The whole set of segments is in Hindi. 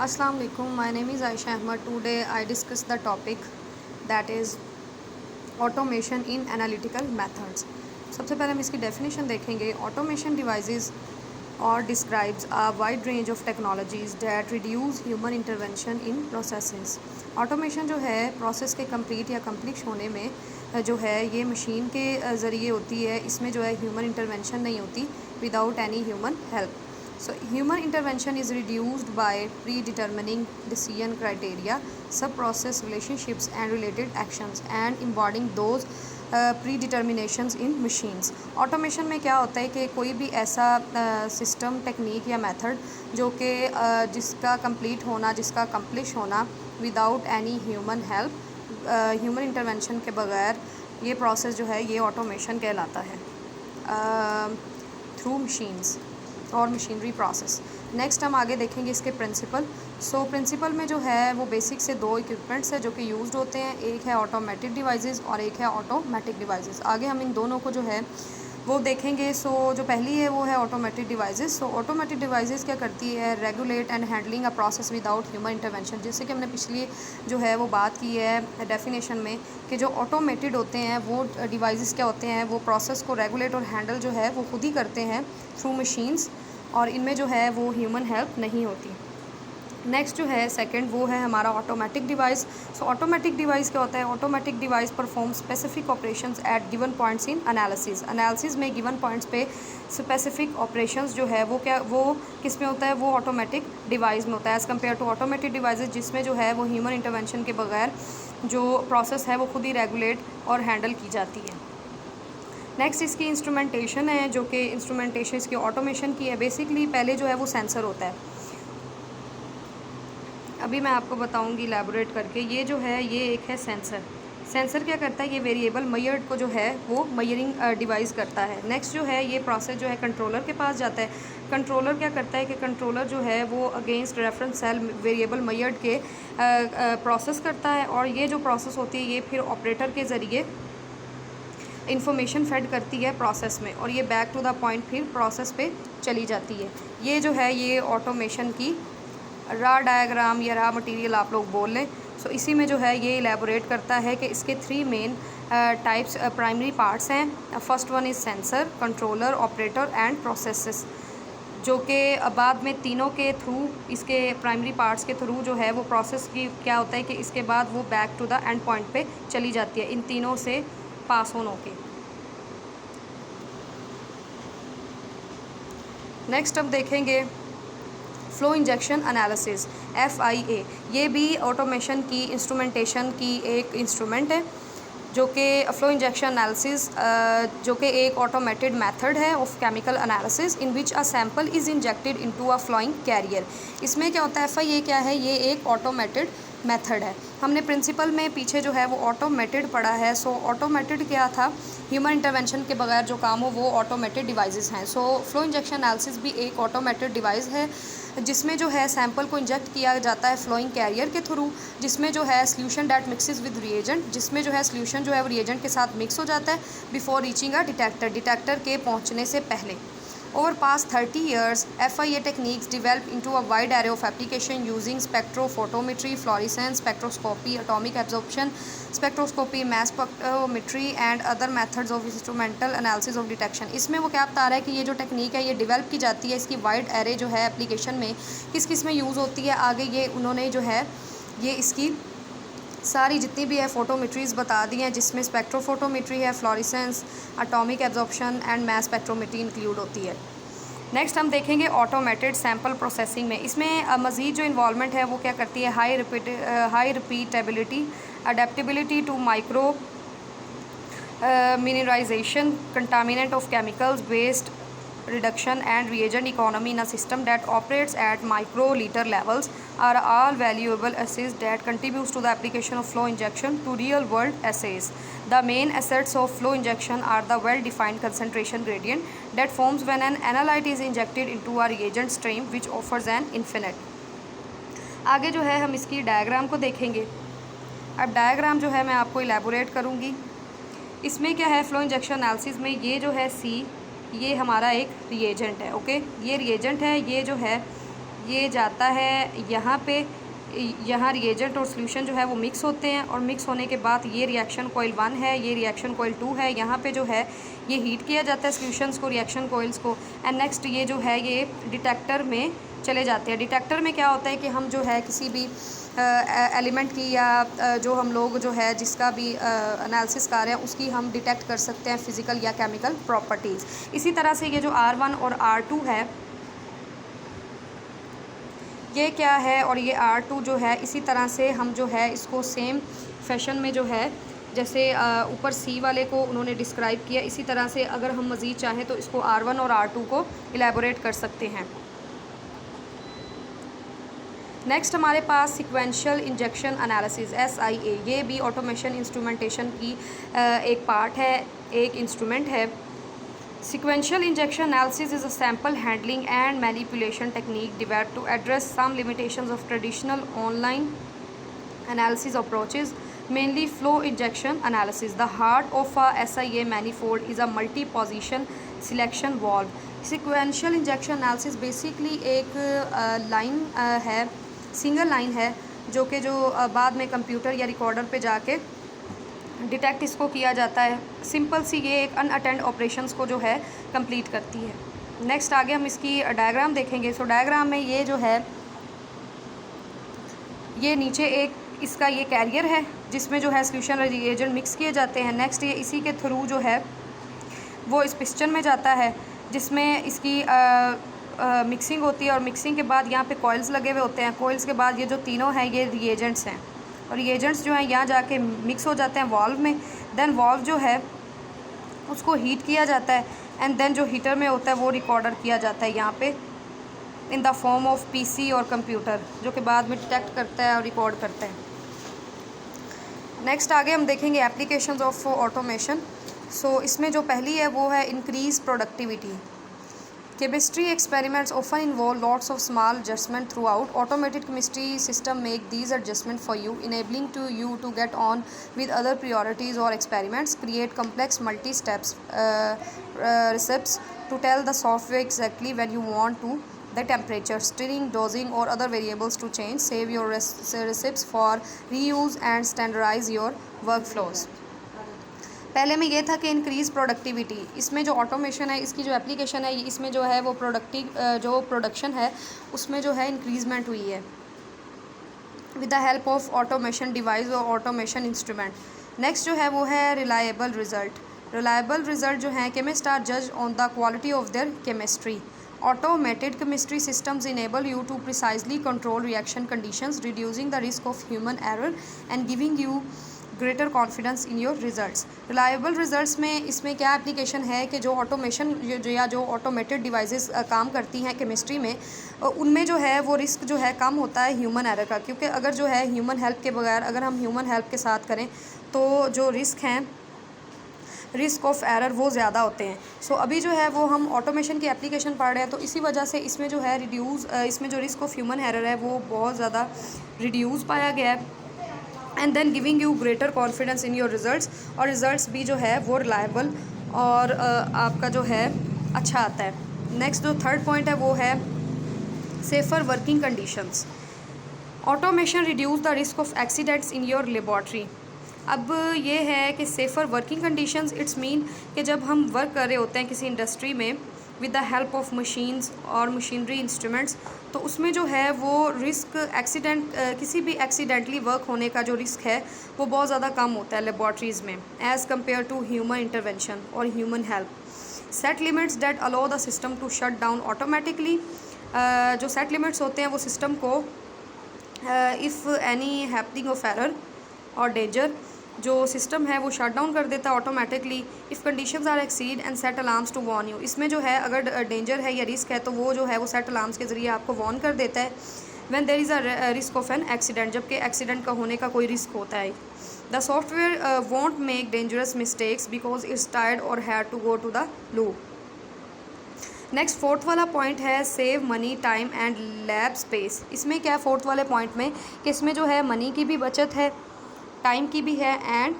Assalamu alaikum. My name is Aisha Ahmad. Today I discuss the topic that is automation in analytical methods. सबसे पहले हम इसकी डेफिनेशन देखेंगे. Automation devices or describes a wide range of technologies that reduce human intervention in processes. Automation जो है प्रोसेस के कंप्लीट या कम्प्लीट होने में जो है ये मशीन के ज़रिए होती है. इसमें जो है ह्यूमन इंटरवेंशन नहीं होती without any human help. So human intervention is reduced by predetermining decision criteria, sub-process relationships and related actions and embodying those predeterminations in machines. Automation में क्या होता है कि कोई भी ऐसा सिस्टम टेक्निक या मेथड जो कि जिसका कंप्लीट होना, जिसका कंप्लीश होना without any human help, human intervention के बगैर ये प्रोसेस जो है ये ऑटोमेशन कहलाता है थ्रू मशीन्स और मशीनरी प्रोसेस. नेक्स्ट हम आगे देखेंगे इसके प्रिंसिपल. सो प्रिंसिपल में जो है वो बेसिक से दो इक्विपमेंट्स है जो कि यूज्ड होते हैं. एक है ऑटोमेटिक डिवाइसेस और एक है ऑटोमेटिक डिवाइसेस. आगे हम इन दोनों को जो है वो देखेंगे. सो जो पहली है वो है ऑटोमेटिक डिवाइसेस. सो ऑटोमेटिक डिवाइसेस क्या करती है, regulate and handling a process without human intervention. जैसे कि हमने पिछली जो है वो बात की है डेफिनेशन में कि जो ऑटोमेटेड होते हैं वो डिवाइसेस क्या होते हैं, वो प्रोसेस को रेगुलेट और हैंडल जो है वो खुद ही करते हैं थ्रू मशीन्स और इनमें जो है वो ह्यूमन हेल्प नहीं होती. नेक्स्ट जो है सेकंड वो है हमारा automatic device. So automatic device क्या होता है, automatic device perform specific operations at given points in analysis में गिवन पॉइंट्स पे स्पेसिफिक ऑपरेशंस जो है वो किस में होता है, वो ऑटोमेटिक डिवाइस में होता है as compare to automatic devices जिसमें जो है वो ह्यूमन इंटरवेंशन के बगैर जो प्रोसेस है वो खुद ही रेगुलेट और हैंडल की जाती है. नेक्स्ट इसकी इंस्ट्रूमेंटेशन है जो कि इंस्ट्रूमेंटेशन इसकी ऑटोमेशन की है. बेसिकली पहले जो है वो सेंसर होता है. अभी मैं आपको बताऊंगी इलेबोरेट करके. ये जो है ये एक है सेंसर. सेंसर क्या करता है, ये वेरिएबल मयर्ड को जो है वो मयरिंग डिवाइस करता है. नेक्स्ट जो है ये प्रोसेस जो है कंट्रोलर के पास जाता है. कंट्रोलर क्या करता है कि कंट्रोलर जो है वो अगेंस्ट रेफरेंस सेल वेरिएबल मयर्ड के प्रोसेस करता है और ये जो प्रोसेस होती है ये फिर ऑपरेटर के ज़रिए इंफॉर्मेशन फेड करती है प्रोसेस में और ये बैक टू द पॉइंट फिर प्रोसेस पे चली जाती है. ये जो है ये ऑटोमेशन की रा डायग्राम या रा मटेरियल आप लोग बोल लें. सो इसी में जो है ये इलेबोरेट करता है कि इसके three main types primary parts हैं. First one is sensor, controller, operator and processes, जो कि बाद में तीनों के थ्रू इसके प्राइमरी पार्ट्स के थ्रू जो है वो प्रोसेस की क्या होता है कि इसके बाद वो back to the end point पे चली जाती है इन तीनों से पास होने के. नेक्स्ट अब देखेंगे फ्लो इंजेक्शन एनालिसिस FIA. ये भी ऑटोमेशन की इंस्ट्रूमेंटेशन की एक इंस्ट्रूमेंट है जो कि फ्लो इंजेक्शन एनालिसिस जो कि एक ऑटोमेटेड मेथड है of chemical analysis in which a sample is injected into a flowing carrier. इसमें क्या होता है, FIA क्या है, ये एक ऑटोमेटेड मेथड है. हमने प्रिंसिपल में पीछे जो है वो ऑटोमेटेड पढ़ा है. सो ऑटोमेटेड क्या था, ह्यूमन इंटरवेंशन के बगैर जो काम हो वो ऑटोमेटेड डिवाइसेस हैं. सो फ्लो इंजेक्शन एनालिसिस भी एक ऑटोमेटेड डिवाइस है जिसमें जो है सैंपल को इंजेक्ट किया जाता है फ्लोइंग कैरियर के थ्रू, जिसमें जो है solution that mixes with reagent, जिसमें जो है सोल्यूशन जो है वो रिएजेंट के साथ मिक्स हो जाता है बिफोर रीचिंग अ डिटेक्टर के पहुंचने से पहले. Over past 30 years, FIA techniques developed into a wide array of application using spectrophotometry, fluorescence, spectroscopy, atomic absorption spectroscopy, mass spectrometry and other methods of instrumental analysis of detection. इसमें वो क्या बता रहा है कि ये जो टेक्निक है ये डेवलप की जाती है, इसकी वाइड एरे जो है एप्लीकेशन में किस किस में यूज़ होती है. आगे ये उन्होंने जो है ये इसकी सारी जितनी भी है फोटोमेट्रीज़ बता दी हैं जिसमें स्पेक्ट्रोफोटोमेट्री है, fluorescence, atomic absorption and mass spectrometry include होती है. नेक्स्ट हम देखेंगे ऑटोमेटेड सैम्पल प्रोसेसिंग में. इसमें मज़ीद जो इन्वॉल्वमेंट है वो क्या करती है, high repeatability, adaptability to micro mineralization, contaminant of chemicals, waste reduction and reagent economy in a system that operates at microliter levels are all valuable assays that contributes to the application of flow injection to real world assays. The main assets of flow injection are the well defined concentration gradient that forms when an analyte is injected into a reagent stream which offers an infinite. आगे जो है हम इसकी डायग्राम को देखेंगे. अब डायग्राम जो है मैं आपको इलेबोरेट करूँगी. इसमें क्या है, फ्लो इंजेक्शन एनालिसिस में ये जो है C ये हमारा एक रिएजेंट है. ओके, ये रिएजेंट है. ये जो है ये जाता है यहाँ पे, यहाँ रिएजेंट और सोल्यूशन जो है वो मिक्स होते हैं, और मिक्स होने के बाद ये रिएक्शन कोयल 1 है, ये रिएक्शन कोयल 2 है। यहाँ पे जो है ये हीट किया जाता है सोल्यूशंस को, रिएक्शन कोयल्स को, एंड नेक्स्ट ये जो है ये डिटेक्टर में चले जाते हैं। डिटेक्टर में क्या होता है कि हम जो है किसी भी एलिमेंट की या जो हम लोग जो है जिसका भी एनालिसिस कर रहे हैं उसकी हम डिटेक्ट कर सकते हैं फ़िज़िकल या केमिकल प्रॉपर्टीज़। इसी तरह से ये जो R1 और R2 है ये क्या है, और ये R2 जो है इसी तरह से हम जो है इसको सेम फैशन में जो है जैसे ऊपर C वाले को उन्होंने डिस्क्राइब किया, इसी तरह से अगर हम मज़ीद चाहें तो इसको R1 और R2 को इलेबोरेट कर सकते हैं। नेक्स्ट हमारे पास सिक्वेंशियल इंजेक्शन एनालिसिस SIA, ये भी ऑटोमेशन इंस्ट्रूमेंटेशन की एक पार्ट है, एक इंस्ट्रूमेंट है। Sequential injection analysis is a sample handling and manipulation technique developed to address some limitations of traditional online analysis approaches, mainly flow injection analysis. The heart of a SIA manifold is a multi-position selection valve. Sequential injection analysis basically एक लाइन है, सिंगल लाइन है, जो कि जो बाद में कंप्यूटर या रिकॉर्डर पे जाके डिटेक्ट इसको किया जाता है। सिंपल सी ये एक अनअटेंड ऑपरेशंस को जो है कंप्लीट करती है। नेक्स्ट आगे हम इसकी डायग्राम देखेंगे। सो डायग्राम में ये जो है ये नीचे एक इसका ये कैरियर है जिसमें जो है सोल्यूशन और रिएजेंट मिक्स किए जाते हैं। नेक्स्ट ये इसी के थ्रू जो है वो इस पिस्टन में जाता है जिसमें इसकी मिक्सिंग होती है, और मिक्सिंग के बाद यहाँ पे कॉइल्स लगे हुए होते हैं। कॉइल्स के बाद ये जो तीनों हैं ये रिएजेंट्स हैं, और रिएजेंट्स जो हैं यहाँ जाके मिक्स हो जाते हैं वॉल्व में। देन वॉल्व जो है उसको हीट किया जाता है, एंड देन जो हीटर में होता है वो रिकॉर्डर किया जाता है यहाँ पे in the form of PC और कंप्यूटर, जो कि बाद में डिटेक्ट करता है और रिकॉर्ड करता है। नेक्स्ट आगे हम देखेंगे एप्लीकेशंस ऑफ ऑटोमेशन। सो इसमें जो पहली है वो है increase productivity. Chemistry experiments often involve lots of small adjustments throughout. Automated chemistry system make these adjustments for you, enabling you to get on with other priorities or experiments. Create complex multi-steps recipes to tell the software exactly when you want to the temperature, stirring, dosing or other variables to change. Save your recipes for reuse and standardize your workflows. पहले में ये था कि इंक्रीज़ प्रोडक्टिविटी। इसमें जो ऑटोमेशन है इसकी जो एप्लीकेशन है इसमें जो है वो जो प्रोडक्शन है उसमें जो है इंक्रीजमेंट हुई है with the help of automation device और ऑटोमेशन इंस्ट्रूमेंट। नेक्स्ट जो है वो है रिलायबल रिज़ल्ट। रिलायबल रिज़ल्ट जो है केमिस्ट आर जज on the quality of their chemistry. Automated chemistry systems enable you to precisely control reaction conditions, reducing the risk of human error and giving you greater confidence in your results. Reliable results में इसमें क्या एप्लीकेशन है कि जो ऑटोमेशन या जो ऑटोमेटेड डिवाइसेस काम करती हैं केमिस्ट्री में, उनमें जो है वो रिस्क जो है कम होता है ह्यूमन एरर का, क्योंकि अगर जो है ह्यूमन हेल्प के बगैर अगर हम ह्यूमन हेल्प के साथ करें तो जो रिस्क ऑफ एरर वो ज़्यादा होते हैं। सो अभी जो है वो हम ऑटोमेशन की एप्लीकेशन पढ़ रहे हैं, तो इसी वजह से इसमें जो है इसमें जो रिस्क ऑफ ह्यूमन एरर है वो बहुत ज़्यादा रिड्यूस पाया गया है, and then giving you greater confidence in your results, और रिज़ल्ट्स भी जो है वो रिलायबल और आपका जो है अच्छा आता है। नेक्स्ट जो थर्ड पॉइंट है वो है safer working conditions. Automation reduce the risk of accidents in your laboratory. अब ये है कि safer working conditions it's mean कि जब हम वर्क कर रहे होते हैं किसी इंडस्ट्री में with the help of machines और मशीनरी इंस्ट्रूमेंट्स, तो उसमें जो है वो रिस्क किसी भी एक्सीडेंटली वर्क होने का जो रिस्क है वो बहुत ज़्यादा कम होता है लेबॉर्ट्रीज़ में as compare to human intervention और human help. Set limits that allow the system to shut down automatically. जो सेट लिमिट्स होते हैं वो सिस्टम को if any happening of error और डेंजर जो सिस्टम है वो शट डाउन कर देता है automatically if conditions are exceed and set alarms to warn you. इसमें जो है अगर डेंजर है या रिस्क है तो वो जो है वो सेट अलार्म्स के ज़रिए आपको वार्न कर देता है when there is a risk of an accident, जबकि एक्सीडेंट का होने का कोई रिस्क होता है। The software won't make dangerous mistakes because it's tired और had to go to the loop. Next fourth वाला पॉइंट है save money time and lab space. इसमें क्या है फोर्थ वाले पॉइंट में कि इसमें जो है मनी की भी बचत है, टाइम की भी है एंड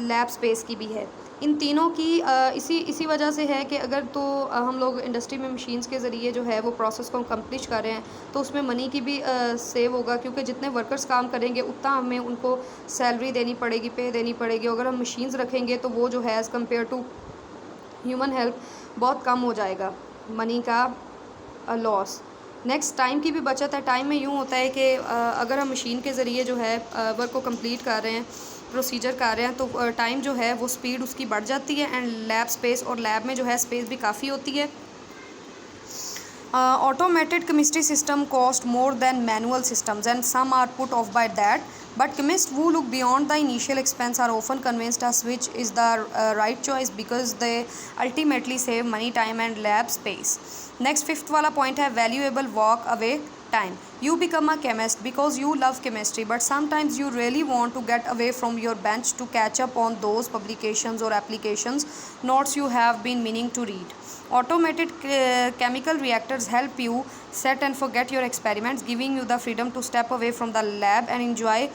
लैब स्पेस की भी है। इन तीनों की इसी वजह से है कि अगर तो हम लोग इंडस्ट्री में मशीन्स के ज़रिए जो है वो प्रोसेस को कम्प्लीट कर रहे हैं तो उसमें मनी की भी सेव होगा, क्योंकि जितने वर्कर्स काम करेंगे उतना हमें उनको सैलरी देनी पड़ेगी, पे देनी पड़ेगी। अगर हम मशीन्स रखेंगे तो वो जो है as compare to human help बहुत कम हो जाएगा, मनी का लॉस। नेक्स्ट टाइम की भी बचत है। टाइम में यूँ होता है कि अगर हम मशीन के ज़रिए जो है वर्क को कंप्लीट कर रहे हैं, प्रोसीजर कर रहे हैं, तो टाइम जो है वो स्पीड उसकी बढ़ जाती है। एंड लैब स्पेस, और लैब में जो है स्पेस भी काफ़ी होती है। Automated chemistry system cost more than manual systems, and some are put off by that. But chemists who look beyond the initial expense are often convinced a switch is the right choice because they ultimately save money, time and lab space. Next, fifth वाला point है valuable walk away time. You become a chemist because you love chemistry, but sometimes you really want to get away from your bench to catch up on those publications or applications notes you have been meaning to read. Automated chemical reactors help you set and forget your experiments, giving you the freedom to step away from the lab and enjoy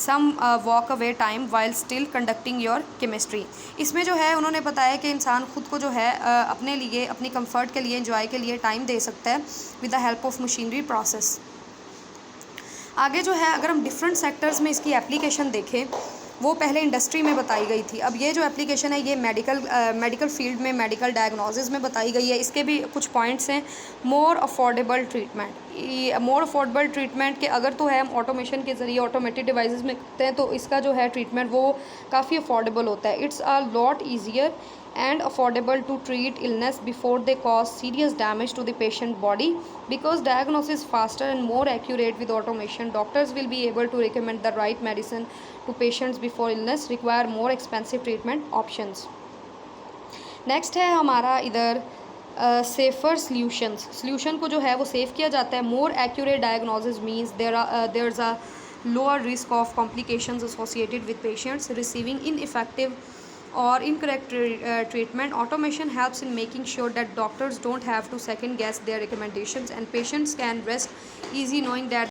some walk away time while still conducting your chemistry. इसमें जो है उन्होंने बताया कि इंसान खुद को जो है अपने लिए, अपनी कंफर्ट के लिए, एंजॉय के लिए टाइम दे सकता है with the help of machinery process. आगे जो है अगर हम डिफरेंट सेक्टर्स में इसकी एप्लीकेशन देखें, वो पहले इंडस्ट्री में बताई गई थी। अब ये जो एप्लीकेशन है ये मेडिकल फील्ड में, मेडिकल डायग्नोसिस में बताई गई है। इसके भी कुछ पॉइंट्स हैं। मोर अफोर्डेबल ट्रीटमेंट के अगर तो है हम ऑटोमेशन के ज़रिए ऑटोमेटेड डिवाइसेस में करते हैं तो इसका जो है ट्रीटमेंट वो काफ़ी अफोर्डेबल होता है। It's a lot easier and affordable to treat illness before they cause serious damage to the patient body. Because diagnosis faster and more accurate with automation, doctors will be able to recommend the right medicine to patients before illness require more expensive treatment options. Next है हमारा इधर सेफ़र सॉल्यूशन को जो है वो सेव किया जाता है। More accurate diagnosis means there is a lower risk of complications associated with patients receiving ineffective or incorrect treatment. Automation helps in making sure that doctors don't have to second guess their recommendations and patients can rest easy knowing that